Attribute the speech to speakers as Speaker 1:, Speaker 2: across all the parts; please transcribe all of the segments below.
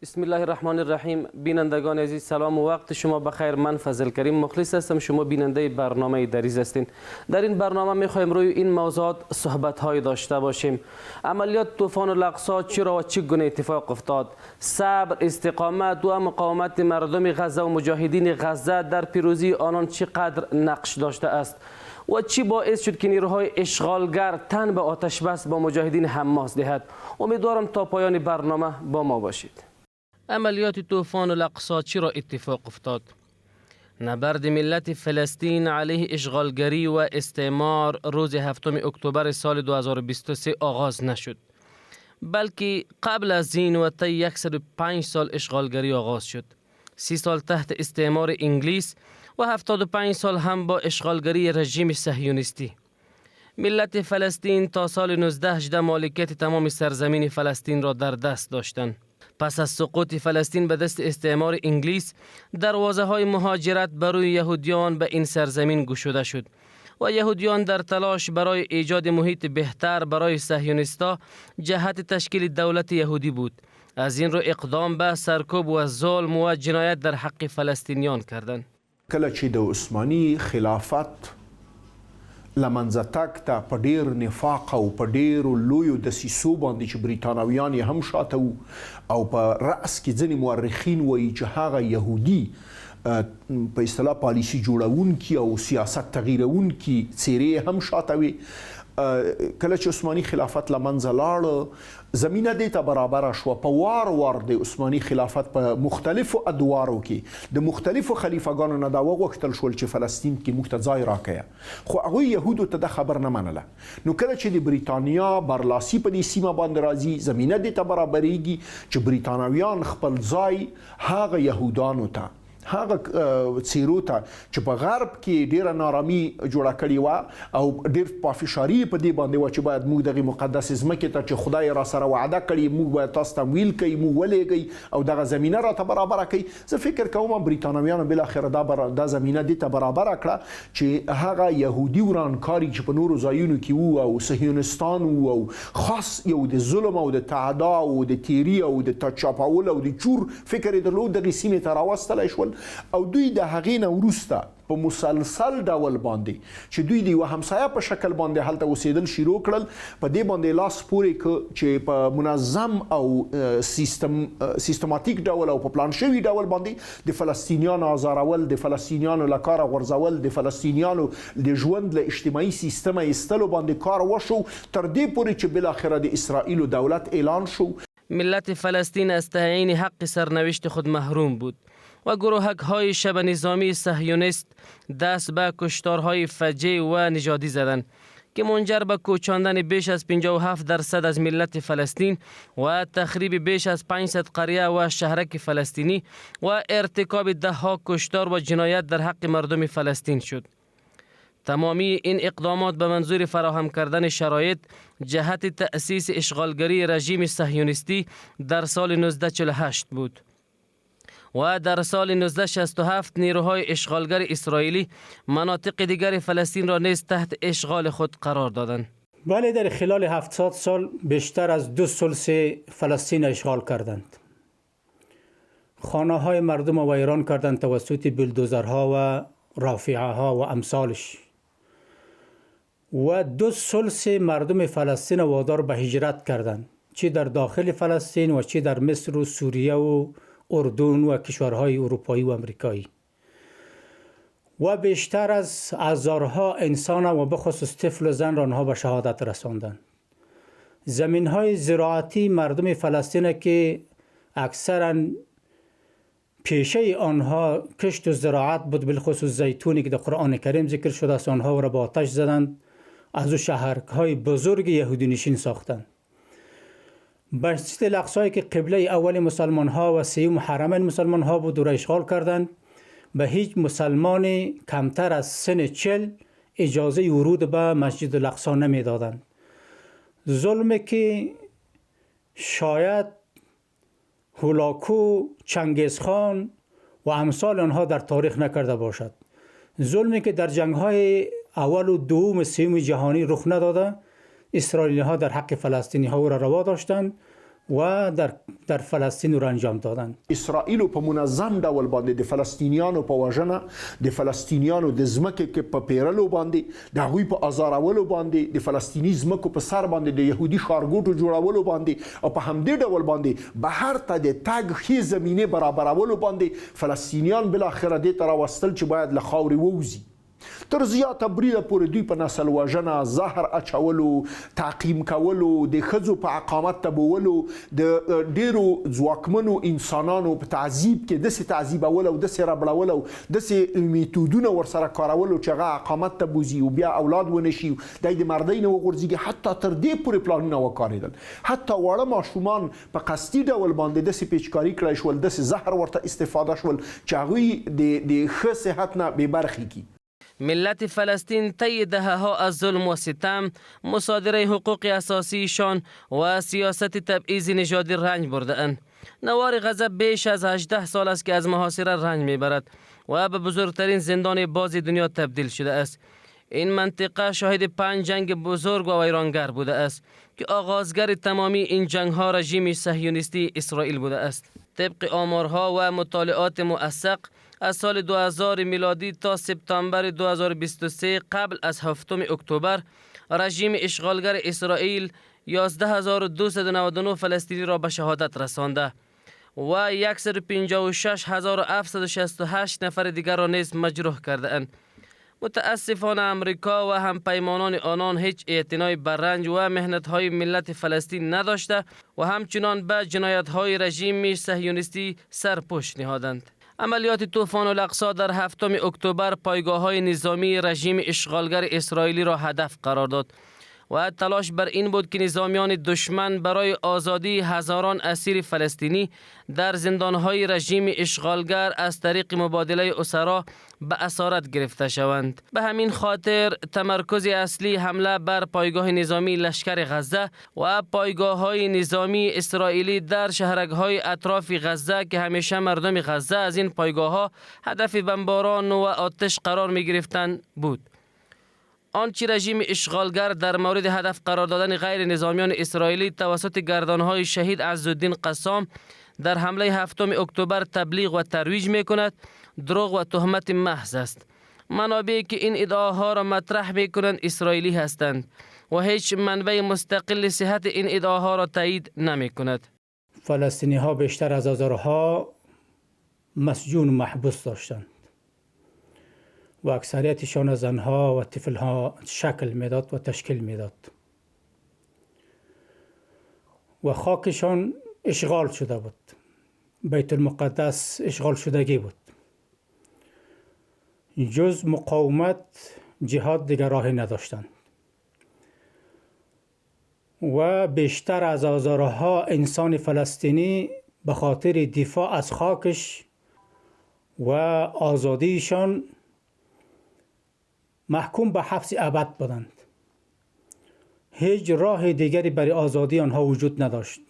Speaker 1: بسم الله الرحمن الرحیم. بینندگان عزیز سلام و وقت شما بخیر. من فضل کریم مخلص هستم. شما بیننده برنامه دریز هستین. در این برنامه میخوایم روی این موضوعات صحبت های داشته باشیم. عملیات طوفان الاقصی چرا و چه گونه اتفاق افتاد؟ صبر، استقامت و مقاومت مردم غزه و مجاهدین غزه در پیروزی آنان چقدر نقش داشته است و چی باعث شد که نیروهای اشغالگر تن به آتش بس با مجاهدین حماس دهد؟ امیدوارم تا پایان برنامه با ما باشید. عملیات طوفان الاقصی چرا اتفاق افتاد؟ نبرد ملت فلسطین علیه اشغالگری و استعمار روز 7 اکتبر سال 2023 آغاز نشد، بلکه قبل از این و طی 105 سال اشغالگری آغاز شد. 30 سال تحت استعمار انگلیس و 75 سال هم با اشغالگری رژیم صهیونیستی. ملت فلسطین تا سال 1918 مالکیت تمام سرزمین فلسطین را در دست داشتند. پس از سقوط فلسطین به دست استعمار انگلیس، دروازه های مهاجرت برای یهودیان به این سرزمین گشوده شد و یهودیان در تلاش برای ایجاد محیط بهتر برای صهیونیست‌ها جهت تشکیل دولت یهودی بود. از این رو اقدام به سرکوب و ظلم و جنایت در حق فلسطینیان کردند.
Speaker 2: کله چې د عثماني خلافت لمنځه تګ ته په ډیر نفاق او په ډیرو لویو دسیسو باندې چې بریتانویان یې هم شاته وو او په رأس کې ځینې مورخین وایي چې هغه یهودي په اصطلاح پالیسي جوړونکي او سیاست تغییرونکي څیرې هم شاته وي. کله چې عثماني خلافت لمنځه لاړ، زمینه دې ته برابره شوه. په وار وار د عثماني خلافت په مختلفو ادوارو کې د مختلفو خلیفګانو نه دا وغوښتل شول چې فلسطین کې موږ ته ځای راکړه، خو هغوی یهودو ته د خبر نه منله. نو کله چې د بریتانیا برلاسي په دې سیمه باندې راځي، زمینه دې ته برابرېږي چې بریتانویان خپل ځای هغه یهودانو ته، هغه څیرو ته چې په غرب کې ډیره نارامي جوړه کړې وه او ډیر پافشاري په دې باندې وه چې باید موږ دغه مقدس ځمکې ته چې خدای را سره وعده کړي موږ باید تاسو ته ویل کوي، موږ ولېږئ او دغه زمینه راته برابره کوي. زه فکر کوم بریتانویانو بالاخره دا زمینه دې ته برابره کړه چې هغه یهودي ورانکاري چې په نورو ځایونو کې وو او صهیونستان وو او خاص یو د ظلم او د تعدا او د تیری او د چاپاول او د چور فکر یې درلود، دغې سیمې ته راوستلی شول او دوی د هغې نه وروسته په مسلسل ډول باندې چې دوی د یوه همسایه په شکل باندې هلته اوسېدل شروع کړل، په دې باندې لاس پورې که چې په منظم او سیستماتیک ډول او په پلان شوي ډول باندې د فلسطینیانو ازارول، د فلسطینیانو له کاره غورځول، د فلسطینیانو د ژوند له اجتماعي سیستمه ایستلو باندې کار وشو، تر دې پورې چې بالاخره د اسرائیلو دولت اعلان شو.
Speaker 1: ملت فلسطین از تعیین حق سرنوشت خود محروم بود و گروهک های شبه نظامی صهیونیست دست به کشتارهای فجیع و نژادی زدند که منجر به کوچاندن بیش از 57% از ملت فلسطین و تخریب بیش از 500 قریه و شهرک فلسطینی و ارتکاب دهها کشتار و جنایت در حق مردم فلسطین شد. تمامی این اقدامات به منظور فراهم کردن شرایط جهت تأسیس اشغالگری رژیم صهیونیستی در سال 1948 بود و در سال 1967 نیروهای اشغالگر اسرائیلی مناطق دیگر فلسطین را نیز تحت اشغال خود قرار دادند.
Speaker 3: ولی در خلال 700 سال بیشتر از 2 ثلث فلسطین اشغال کردند. خانه های مردم را ویران کردند توسط بلدوزرها و رافعه ها و امثالش و 2 ثلث مردم فلسطین وادار به هجرت کردند، چه در داخل فلسطین و چه در مصر و سوریه و اردن و کشورهای اروپایی و امریکایی و بیشتر از هزارها انسان و بخصوص طفل و زن را آنها به شهادت رساندند. زمینهای زراعتی مردم فلسطین که اکثرا پیشه آنها کشت و زراعت بود، بالخصوص زیتونی که در قرآن کریم ذکر شده است، آنها را به آتش زدند، از او شهرهای بزرگ یهودی نشین ساختند. مسجد الاقصی که قبله اول مسلمان ها و سیوم حرمین مسلمان ها بود و را اشغال کردند، به هیچ مسلمان کمتر از سن 40 اجازه ورود به مسجد الاقصی نمی دادند. ظلمی که شاید هولاکو، چنگیزخان و امثال آنها در تاریخ نکرده باشد. ظلمی که در جنگ های اول و دوم سیوم جهانی رخ نداده، اسرائیلی ها در حق فلسطینی ها را روا داشتند و در فلسطین را انجام دادند.
Speaker 2: اسرائیل په منظم ډول باندې د فلسطینیانو په وژنه، د فلسطینیانو د ځمکې کې په پیرلو باندې، د هغوی په ازارولو باندې، د فلسطینی ځمکو په سر باندې د یهودي ښارګوټو جوړولو باندې او په همدې ډول باندې بهر ته د تګ ښې زمینې برابرولو باندې فلسطینیان بالاخره دې ته راوستل چې باید له خاورې ووځي. تر زیاته بریده پورې دوی په نسل وژنه، زهر اچولو، تعقیم کولو، د ښځو په اقامت تبولو، د ډیرو ځواکمنو انسانانو په تعذیب کې داسې تعذیبول او داسې ربړول او داسې میتودونه ورسره کارولو چې هغه اقامت ته بوځي او بیا اولاد ونه شي، دی د مردۍ نه وغورځېږي. حتی تر دې پورې پلانونه وکارېدل. حتی واړه ماشومان په قصدي ډول باندې داسې پیچکاري کړی شول، داسې زهر ورته استفاده شول چې هغوی د ښه صحت نه بې برخې کړي.
Speaker 1: ملت فلسطین طی دهه‌ها از ظلم و ستم، مصادره حقوق اساسیشان و سیاست تبعیض نژادی رنج برده‌اند. نوار غزه بیش از 18 سال است که از محاصره رنج میبرد و به بزرگترین زندان باز دنیا تبدیل شده است. این منطقه شاهد 5 جنگ بزرگ و ویرانگر بوده است که آغازگر تمامی این جنگ‌ها رژیم صهیونیستی اسرائیل بوده است. طبق آمارها و مطالعات موثق، از سال 2000 میلادی تا سپتامبر 2023 قبل از 7 اکتبر رژیم اشغالگر اسرائیل 11299 فلسطینی را به شهادت رسانده و 156768 نفر دیگر را نیز مجروح کرده اند. متاسفانه امریکا و همپیمانان آنان هیچ اعتنایی بر رنج و مهنت‌های ملت فلسطین نداشته و همچنان به جنایت‌های رژیم صهیونیستی سرپوش نهادند. عملیات طوفان الاقصی در 7 اکتبر پایگاه‌های نظامی رژیم اشغالگر اسرائیلی را هدف قرار داد و تلاش بر این بود که نظامیان دشمن برای آزادی هزاران اسیر فلسطینی در زندانهای رژیم اشغالگر از طریق مبادله اسرا به اسارت گرفته شوند. به همین خاطر تمرکز اصلی حمله بر پایگاه نظامی لشکر غزه و پایگاه‌های نظامی اسرائیلی در شهرک‌های اطراف غزه که همیشه مردم غزه از این پایگاه‌ها هدف بمباران و آتش قرار می‌گرفتند بود. آنچه رژیم اشغالگر در مورد هدف قرار دادن غیر نظامیان اسرائیلی توسط گردانهای شهید عزالدین قسام در حمله 7 اکتبر تبلیغ و ترویج می کند دروغ و تهمت محض است. منابعی که این ادعاها را مطرح می کنند اسرائیلی هستند و هیچ منبع مستقل صحت این ادعاها را تایید نمی کند.
Speaker 3: فلسطینی ها بیشتر از هزارها مسجون و محبوس داشتند و اکثریتشان زنها و طفلها شکل میداد و تشکیل میداد و خاکشان اشغال شده بود. بیت المقدس اشغال شدگی بود. جز مقاومت جهاد دیگر راهی نداشتند و بیشتر از هزارها انسان فلسطینی به خاطر دفاع از خاکش و آزادیشان محکوم به حبس ابد بودند. هیچ راه دیگری برای آزادی آنها وجود نداشت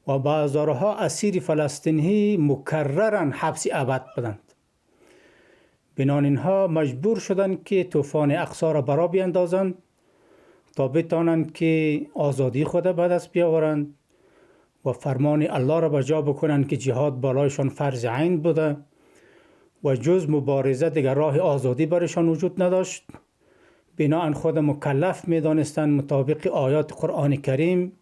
Speaker 3: و به هزارها اسیر فلسطینی مکرراً حبس ابد بودند. بنابراین اینها مجبور شدند که طوفان اقصی را برا بیندازند تا بتوانند که آزادی خود به دست بیاورند و فرمان الله را بجا بکنند که جهاد بالایشان فرض عین بوده و جز مبارزه دیگر راه آزادی برایشان وجود نداشت. بناهن خود مکلف می دانستند مطابق آیات قرآن کریم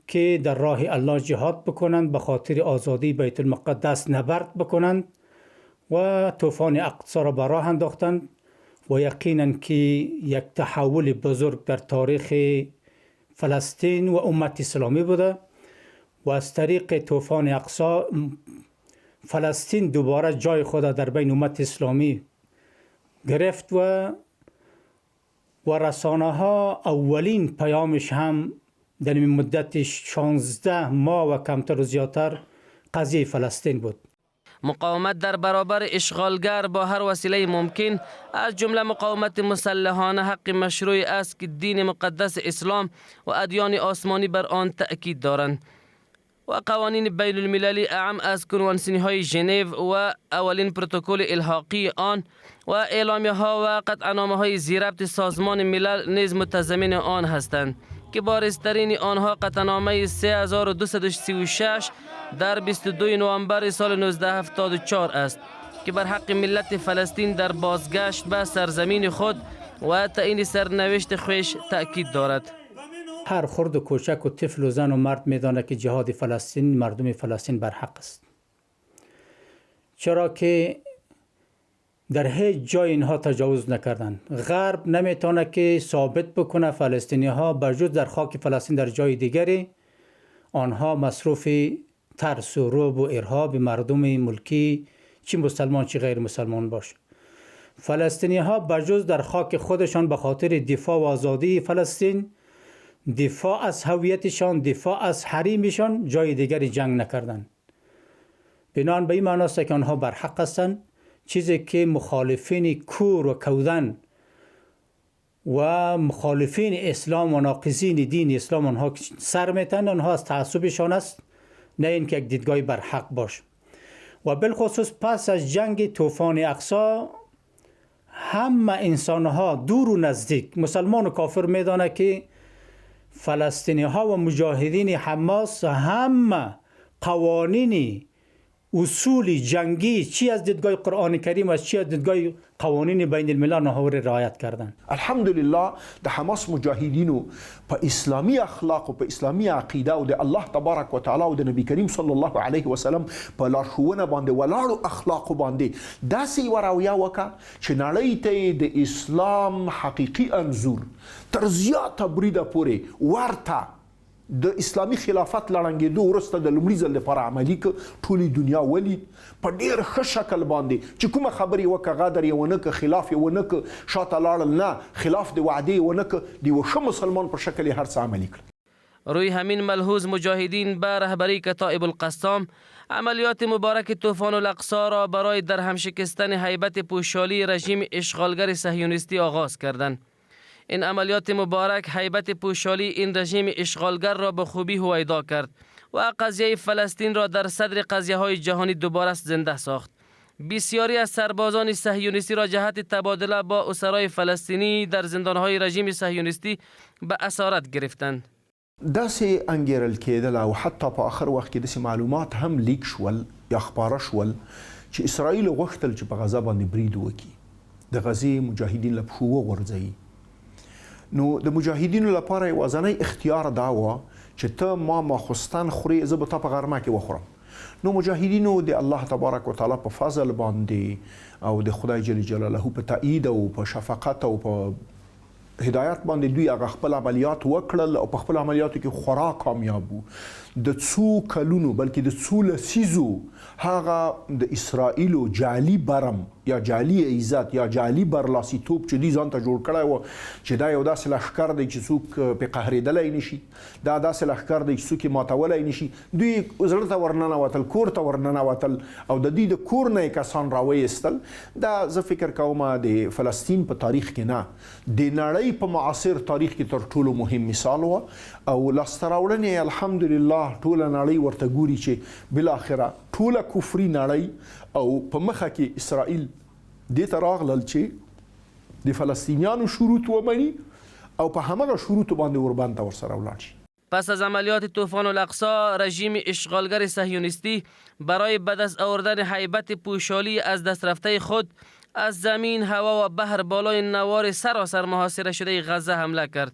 Speaker 3: که در راه الله جهاد بکنند، به خاطر آزادی بیت المقدس نبرد بکنند و طوفان اقصی را به راه انداختند و یقینا که یک تحول بزرگ در تاریخ فلسطین و امت اسلامی بوده و از طریق طوفان اقصی فلسطین دوباره جای خود در بین امت اسلامی گرفت و رسانه ها اولین پیامش هم در مدت 16 ماه و کمتر و زیادتر قضیه فلسطین بود.
Speaker 1: مقاومت در برابر اشغالگر با هر وسیله ممکن از جمله مقاومت مسلحانه حق مشروع است که دین مقدس اسلام و ادیان آسمانی بر آن تأکید دارند و قوانین بین المللی اعم از کنوانسیون‌های ژنو و اولین پروتکل الحاقی آن و اعلامیه‌ها و قطعنامه‌های ذی ربط سازمان ملل نیز متضمن آن هستند که بارزترین آنها قطعنامه 3236 در 22 نوامبر سال 1974 است که بر حق ملت فلسطین در بازگشت به سرزمین خود و تعیین سرنوشت خویش تأکید دارد.
Speaker 3: هر خرد و کوچک و طفل و زن و مرد می‌داند که جهاد فلسطین، مردم فلسطین بر حق است، چرا که در هیچ جای اینها تجاوز نکردند. غرب نمیتونه که ثابت بکنه فلسطینی ها بجز در خاک فلسطین در جای دیگری آنها مصروف ترس و رعب و ارهاب مردم ملکی چی مسلمان چی غیر مسلمان باشه. فلسطینی ها بجز در خاک خودشان به خاطر دفاع و آزادی فلسطین، دفاع از هویتشان، دفاع از حریمشان جای دیگری جنگ نکردند. بنابراین به این معنی است که آنها بر حق هستند. چیزی که مخالفین کور و کودن و مخالفین اسلام و ناقضین دین اسلام آنها سر میتن، آنها از تعصبشان است، نه اینکه یک دیدگاه بر حق باش. و بالخصوص پس از جنگ طوفان اقصی همه انسانها دور و نزدیک، مسلمان و کافر میدانه که فلسطینی ها و مجاهدین حماس همه قوانین اصول جنگی چی از دیدگاه قرآن کریم و چی از دیدگاه قوانین بین الملل آنها رعایت کردند.
Speaker 2: الحمدلله د حماس مجاهدینو په اسلامی اخلاق او په اسلامی عقیده او د الله تبارک وتعالى او د نبی کریم صلی الله علیه وسلم په لارښوونه باندې ولاړو اخلاق باندې داسې وراویا وکړه چې نړۍ ته د اسلام حقیقي انظور تر زیاته بریده پورې ورته د اسلامي خلافت لړنګېدو وروسته د لومړي ځل لپاره عملي کړ. ټولې دنیا ولید په ډېر ښه شکل باندې چې کومه خبرې وکړه، غدر یې ونه کړ، خلاف یې ونه کړ، شاته لاړل نه، خلاف د وعدې یې ونه کړ، د یوه ښه مسلمان په شکل یې هر څه عملي کړل.
Speaker 1: روی همین ملحوظ مجاهدین به رهبری کتائب القسام عملیات مبارک طوفان الاقصی را برای در هم شکستن هیبت پوشالی رژیم اشغالگر صهیونیستی آغاز کردند. این عملیات مبارک هیبت پوشالی این رژیم اشغالگر را به خوبی هویدا کرد و قضیه فلسطین را در صدر قضیه های جهانی دوباره زنده ساخت. بسیاری از سربازان صهیونیستی را جهت تبادله با اسرای فلسطینی در زندانهای رژیم صهیونیستی به اسارت گرفتند.
Speaker 2: داسې انګیرل کېدل او حتی په آخر وخت کې داسې معلومات هم لیک شول یا خپاره شول چې اسرائیل غوښتل چې په غزه باندې برید وکړي، د غزې مجاهدین له پښو وغورځوي. نو د مجاهدینو لپاره یوازینی اختیار دا و چې ته ما ماخوستن خوري، زه به تا په غرمه کې وخورم. نو مجاهدینو د الله تبارک وتعالی په فضل باندې او د خدای جل جلاله په تایید او په شفقت او په هدایت باندې دوی هغه خپل عملیات وکړل او په خپل عملیاتو کې خورا کامیاب وو. د څو کلونو بلکې د څو لسیزو هغه د اسرائیلو جعلي برم یا جعلي عزت یا جعلي برلاسیتوب چې دوی ځان ته جوړ کړی و چې دا یو داسې لښکر دی چې څوک پې قهرېدلی نشي، دا داسې لښکر دی چې څوک یې ماتولی نشي. دوی زړه ته ورننوتل، کور ته ورننوتل او د دوی د کور نه یې کسان راویستل. دا زه فکر کوم د فلسطین په تاریخ کې نه، د نړۍ په معاصر تاریخ کې تر ټولو مهم مثال و او لاسته راوړنې الحمدلله ټوله نړۍ ورته ګوري چې بالاخره ټوله کفري نړۍ او په مخه کې اسرائیل دې ته راغلل چې د فلسطینیانو شروط ومني او په همغه شروطو باندې ورباندې ورسره ولاړ شي.
Speaker 1: پس از عملیات طوفان الاقصی رژیم اشغالگر صهیونیستی برای به دست آوردن هیبت پوشالی از دست رفته خود از زمین، هوا و بحر بالای نوار سراسر محاصره شده غزه حمله کرد.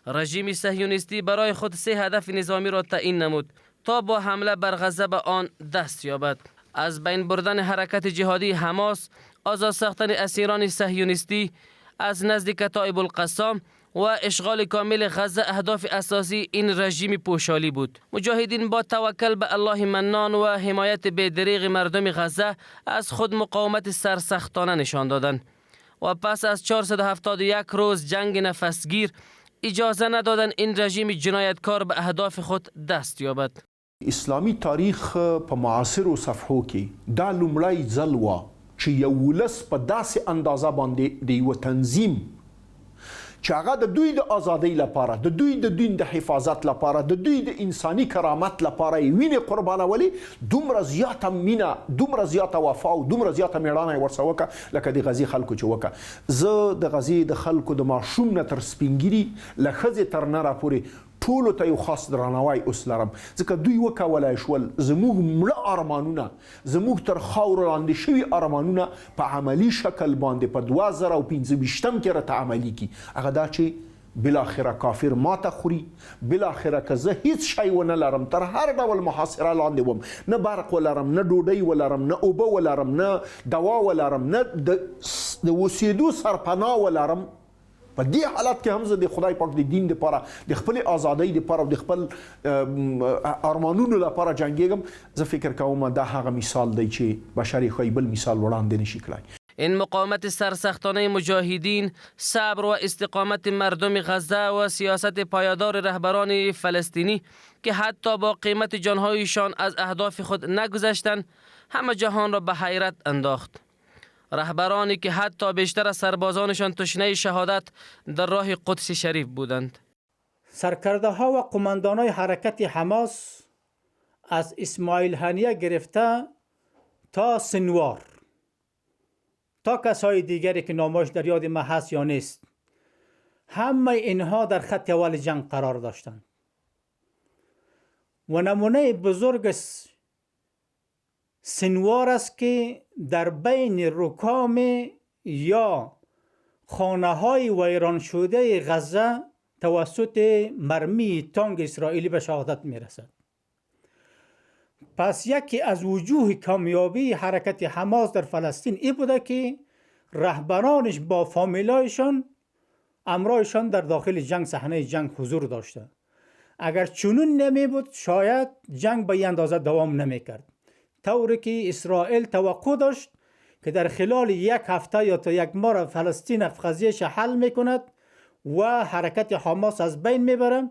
Speaker 1: رژیم صهیونیستی برای خود 3 هدف نظامی را تعیین نمود تا با حمله بر غزه به آن دست یابد: از بین بردن حرکت جهادی حماس، آزاد ساختن اسیران صهیونیستی از نزد کتائب القسام و اشغال کامل غزه اهداف اساسی این رژیم پوشالی بود. مجاهدین با توکل به الله منان و حمایت بی‌دریغ مردم غزه از خود مقاومت سرسختانه نشان دادند و پس از 471 روز جنگ نفسگیر اجازه ندادند این رژیم جنایتکار به اهداف خود دست یابد.
Speaker 2: اسلامی تاریخ په معاصرو صفحو کې دا لومړی ځل و چې یو ولس په داسې اندازه باندې د یو تنظیم چې هغه د دوی د ازادۍ لپاره، د دوی د دین د حفاظت لپاره، د دوی د انساني کرامت لپاره یې وینې قربانولې، دومره زیاته مینه، دومره زیاته وفا او دومره زیاته میړانه یې ورسره وکړه لکه د غزې خلکو چې وکړه. زه د غزې د خلکو د ماشوم نه تر سپینګیري له ښځې تر نره پورې ټولو ته یو خاص درناوی اوس لرم، ځکه دوی وکولای شول زموږ مړه ارمانونه، زموږ تر خاورو لاندې شوي ارمانونه په عملی شکل باندې په 2025 کې راته عملي کړي. هغه دا چې بالاخره کافر ماته خوري، بالاخره که زه هیڅ شی ونه لرم، تر هر ډول محاصره لاندې وم، نه برق ولرم، نه ډوډۍ ولرم، نه اوبه ولرم، نه دوا ولرم، نه د اوسېدو سرپناه ولرم، په دې حالت کې هم زه د خدای پاک د دین لپاره، د خپل ازادۍ لپاره او د خپل ارمانونو لپاره جنګېږم. زه فکر کوم دا هغه مثال دی چې بشر یې بل مثال وړاندې نشي کړای.
Speaker 1: این مقاومت سرسختانه مجاهدین، صبر و استقامت مردم غزه و سیاست پایدار رهبران فلسطینی که حتی با قیمت جانهایشان از اهداف خود نگذشتند، همه جهان را به حیرت انداخت. رهبرانی که حتی بیشتر از سربازانشان تشنه شهادت در راه قدس شریف بودند.
Speaker 3: سرکرده ها و قماندان های حرکت حماس از اسماعیل هنیه گرفته تا سنوار تا کسای دیگری که نامش در یاد ما هست یا نیست، همه اینها در خط اول جنگ قرار داشتند و نمونه بزرگ سنوار است که در بین رکام یا خانه های ویران شده غزه توسط مرمی تانک اسرائیلی به شهادت می رسد. پس یکی از وجوه کامیابی حرکت حماس در فلسطین این بوده که رهبرانش با فامیلایشان امرایشان در داخل جنگ، صحنه جنگ حضور داشته. اگر چنون نمی بود شاید جنگ به این اندازه دوام نمی کرد، طوری که اسرائیل توقع داشت که در خلال یک هفته یا تا یک ماه فلسطین قضیهش حل میکند و حرکت حماس از بین میبره.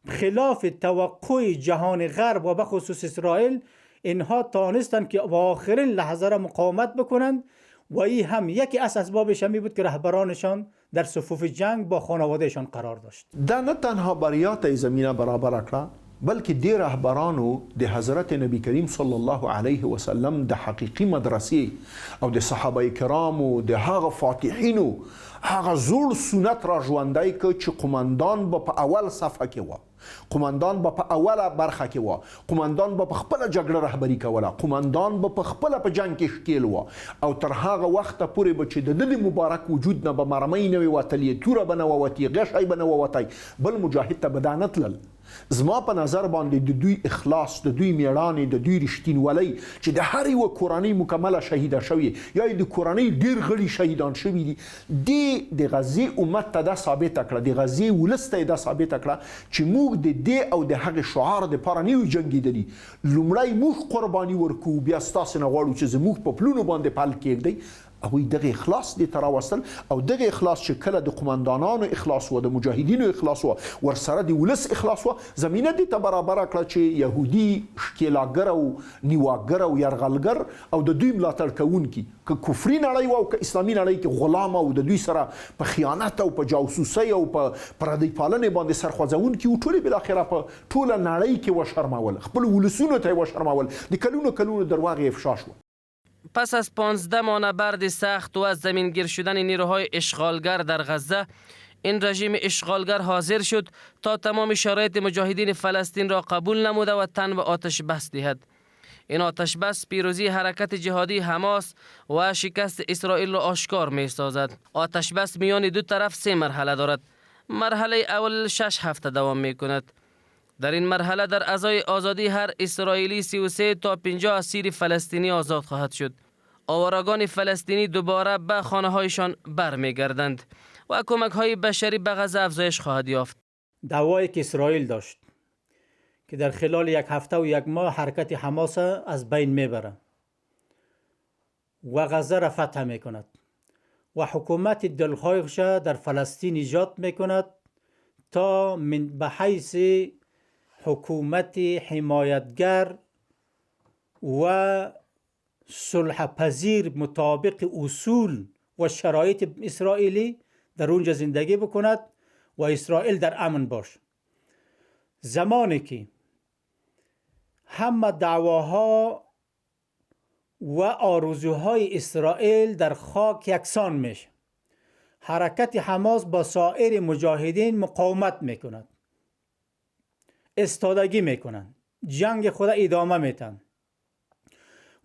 Speaker 3: خلاف توقع جهان غرب و به خصوص اسرائیل، اینها توانستند که با آخرین لحظه را مقاومت بکنند و این هم یکی از اسبابش همی بود که رهبرانشان در صفوف جنگ با خانوادهشان قرار داشت.
Speaker 2: دا نه تنها بریات زمینه برابر کړه، بلکې د رهبرانو د حضرت نبی کریم صلی الله علیه وسلم د حقیقي مدرسې او د صحابه کرامو د هغه فاتحینو هغه زوړ سنت را ژوندی که چې قماندان به په اول صفحه کې و، قماندان به په اوله برخه کې و، قماندان به په خپله جګړه رهبري کوله، قماندان به په خپله په جنګ کې ښکیل و، او تر هغه وخته پورې به چې د ده د مبارک وجود نه به مرمۍ نه وې وتلې، توره به نه ووتې، غشی به نه ووتی، بل مجاهد ته به دا نه تلل. زما په نظر باندې د دوی اخلاص، د دوی میړانې، د دوی رښتینولۍ چې د هر یوه کورنۍ مکمله شهیده شوې یا د کورنۍ ډېر غړي شهیدان شوي دي، د غزې امت ته دا ثابته کړه، د غزې ولس ته یې دا ثابته کړه چې موږ د دې او د هغې شعار دپاره نه یو جنګېدلي، لومړی موږ قرباني ورکوو، بیا ستاسې نه غواړو چې زموږ په پلونو باندې پل کېږدئ. هغوی دغه اخلاص دې ته راوستل، او دغه اخلاص چې کله د قماندانانو اخلاص و، د مجاهدینو اخلاص و، ورسره د ولس اخلاص و، زمینه دې ته برابره کړه چې یهودي ښکېلاګر او نیواګر او یرغلګر او د دوی ملاتړ کوونکي که کفري نړۍ و او که اسلامي نړۍ کې غلام او د دوی سره په خیانت او په جاسوسۍ او په پردی پالنې باندې سرخوځونکي و، ټولې بالاخره په ټوله نړۍ کې وشرمول، خپل ولسونو ته یې وشرمول، د کلونو درواغ یې افشا شو.
Speaker 1: پس از 15 ماه نبرد سخت و از زمینگیر شدن نیروهای اشغالگر در غزه، این رژیم اشغالگر حاضر شد تا تمام شرایط مجاهدین فلسطین را قبول نموده و تن به آتش بس دهد. این آتش بس پیروزی حرکت جهادی حماس و شکست اسرائیل را آشکار می سازد. آتش بس میان دو طرف 3 مرحله دارد. مرحله اول 6 هفته دوام می کند. در این مرحله در ازای آزادی هر اسرائیلی 33 تا 50 اسیر فلسطینی آزاد خواهد شد. آوارگان فلسطینی دوباره به خانه هایشان برمیگردند و کمک های بشری به غزه افزایش خواهد یافت.
Speaker 3: دعوایی که اسرائیل داشت که در خلال 1 هفته و 1 ماه حرکت حماس از بین میبره و غزه را فتح میکند و حکومت دلخواهش در فلسطین ایجاد میکند تا به حیث حکومت حمایتگر و صلح پذیر مطابق اصول و شرایط اسرائیلی در اونجا زندگی بکند و اسرائیل در امن باش. زمانی که همه دعواها و آرزوهای اسرائیل در خاک یکسان میشه، حرکت حماس با سایر مجاهدین مقاومت میکند، استادگی میکنند، جنگ خود ادامه میتن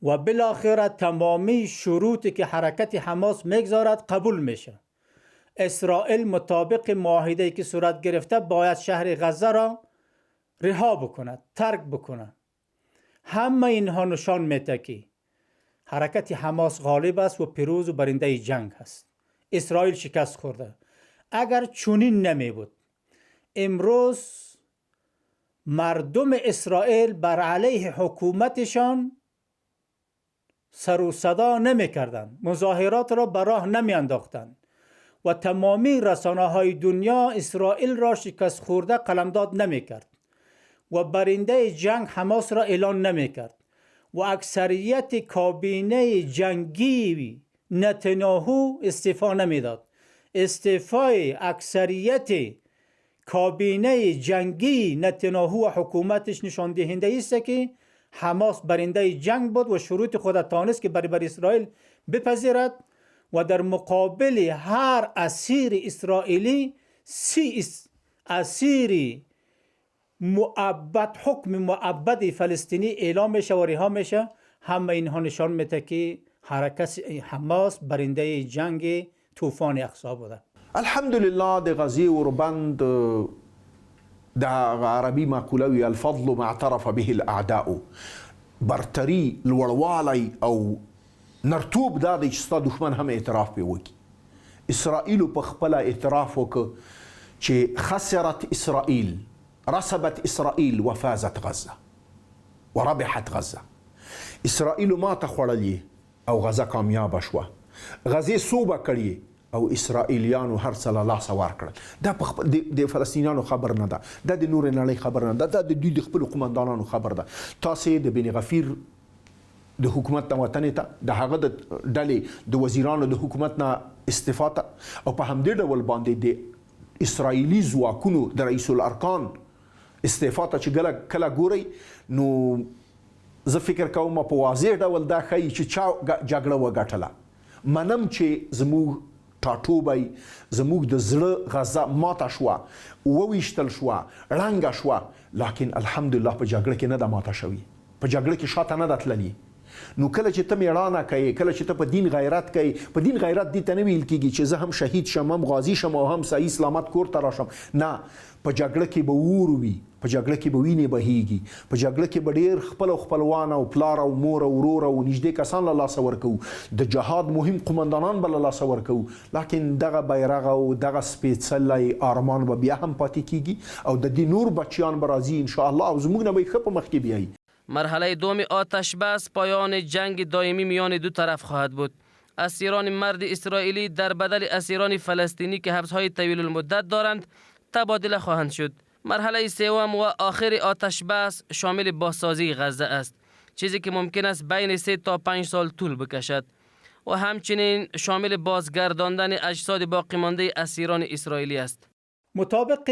Speaker 3: و بالاخره تمامی شروطی که حرکت حماس میگذارد قبول میشه. اسرائیل مطابق معاهده‌ای که صورت گرفته باید شهر غزه را رها بکند، ترک بکند. همه اینها نشان میده که حرکت حماس غالب است و پیروز و برنده جنگ است. اسرائیل شکست خورده. اگر چنین نمی بود، امروز مردم اسرائیل بر علیه حکومتشان سر و صدا نمی کردند، مظاهرات را به راه نمی انداختند و تمامی رسانه های دنیا اسرائیل را شکست خورده قلمداد نمی کرد و برنده جنگ حماس را اعلان نمی کرد و اکثریت کابینه جنگی نتانیاهو استعفا نمی داد. استعفای اکثریت کابینه جنگی نتانیاهو و حکومتش نشان دهنده است که حماس برنده جنگ بود و شروط خود تانست که بر اسرائیل بپذیرد و در مقابل هر اسیر اسرائیلی 30 اسیر مؤبد، حکم مؤبد فلسطینی اعلام میشه و رها میشه. همه اینها نشان میده که حرکت حماس برنده جنگ طوفان اقصی بوده.
Speaker 2: الحمدلله د غزې اوربند د عربي مقوله وی الفضل ما اعترف به الاعداء، برتری، لوړوالی او نرتوب دا دی چې ستا دښمن هم اعتراف پې وکړي. اسرائیلو په خپله اعتراف وکړه چې خسرت اسرائیل، رسبت اسرائیل وفازت غزه وربحت غزه. اسرائیلو ماته خوړلې او غزه کامیابه شوه، غزې سوبه کړې او اسرائیلیانو هر څه له لاسه ورکړل. دا د فلسطینیانو خبر نه ده، دا د نورې نړۍ خبر نه ده، دا د دوی د خپلو قمندانانو خبر ده. تاسې د بن غفیر د حکومت نه وتنې ته، د هغه د ډلې د وزیرانو د حکومت نه استعفا ته او په همدې ډول باندې د اسرائیلي ځواکونو د رئیس الارکان استعفا ته چې کله ګورئ نو زه فکر کوم په واضح ډول دا ښیي چې چا جګړه وګټله. منم چې زموږ ټاټوبی، زموږ د زړه غزه ماته شوه، وویشتل شوه، ړنګه شوه، لکن الحمدلله په جګړه کې نه ده ماته شوې، په جګړه کې شاته نه ده تللې. نو کله چې ته میړانه کوې، کله چې ته په دین غیرت کوې، په دین غیرت دې ته نه ویل کېږي چې زه هم شهید شم، هم غازی شم او هم صحیح سلامت کور ته راشم. نه، په جګړه کې به اور وي، په جګړه کې به وینې بهیږي، په جګړه کې به ډېر خپل او خپلوان او پلار او مور او ورور او نږدې کسان له لاسه ورکوو، د جهاد مهم قمندانان به له لاسه ورکوو، لکن دغه بیرغ او دغه سپېڅلی ارمان به بیا هم پاتې کېږي او د دې نور بچیان به راځي انشاءالله او زموږ نه به یې ښه په مخ کې بیایي.
Speaker 1: مرحله دوم آتش بس پایان جنگ دائمی میان دو طرف خواهد بود. اسیران مرد اسرائیلی در بدل اسیران فلسطینی که حبس‌های طویل المدت دارند تبادله خواهند شد. مرحله سوم و آخر آتش بس شامل بازسازی غزه است، چیزی که ممکن است بین 3 تا 5 سال طول بکشد و همچنین شامل بازگرداندن اجساد باقی مانده اسیران اسرائیلی است.
Speaker 3: مطابق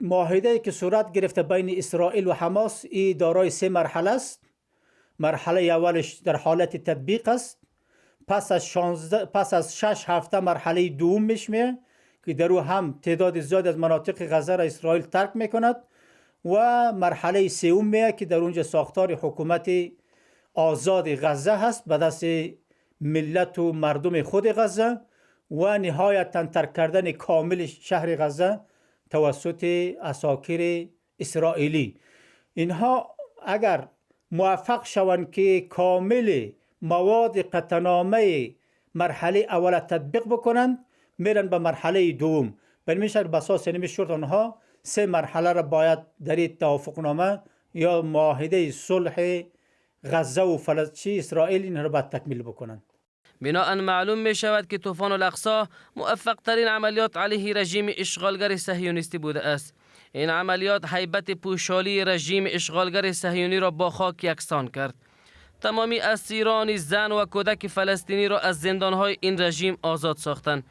Speaker 3: معاهده‌ای که صورت گرفته بین اسرائیل و حماس ای دارای 3 مرحله است. مرحله اولش در حالت تطبیق است. پس از 6 هفته مرحله دوم میشه که در او هم تعداد زیاد از مناطق غزه را اسرائیل ترک میکند و مرحله سوم میه که در اونجا ساختار حکومت آزاد غزه هست به دست ملت و مردم خود غزه و نهایتا ترک کردن کامل شهر غزه توسط عساکر اسرائیلی. اینها اگر موفق شوند که کامل مواد قطعنامه مرحله اول تطبیق بکنند میرن به مرحله دوم. بنمیشه بساس شرط آنها 3 مرحله را باید در توافقنامه یا معاهده صلح غزه و فلسطین اسرائیل این را باید تکمیل بکنند.
Speaker 1: بناء معلوم می شود که طوفان الاقصی موفق ترین عملیات علیه رژیم اشغالگر صهیونیستی بوده است. این عملیات هیبت پوشالی رژیم اشغالگر صهیونی را با خاک یکسان کرد. تمامی اسیران زن و کودک فلسطینی را از زندانهای این رژیم آزاد ساختند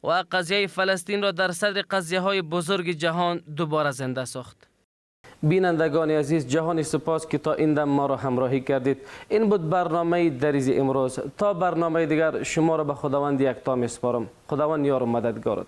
Speaker 1: و قضیه فلسطین را در صدر قضیه های بزرگ جهان دوباره زنده ساخت. بینندگان عزیز، جهانی سپاس که تا این دم ما را همراهی کردید. این بود برنامه دریز امروز. تا برنامه دیگر شما را به خداوند یکتا میسپارم. خداوند یار و مددگارت.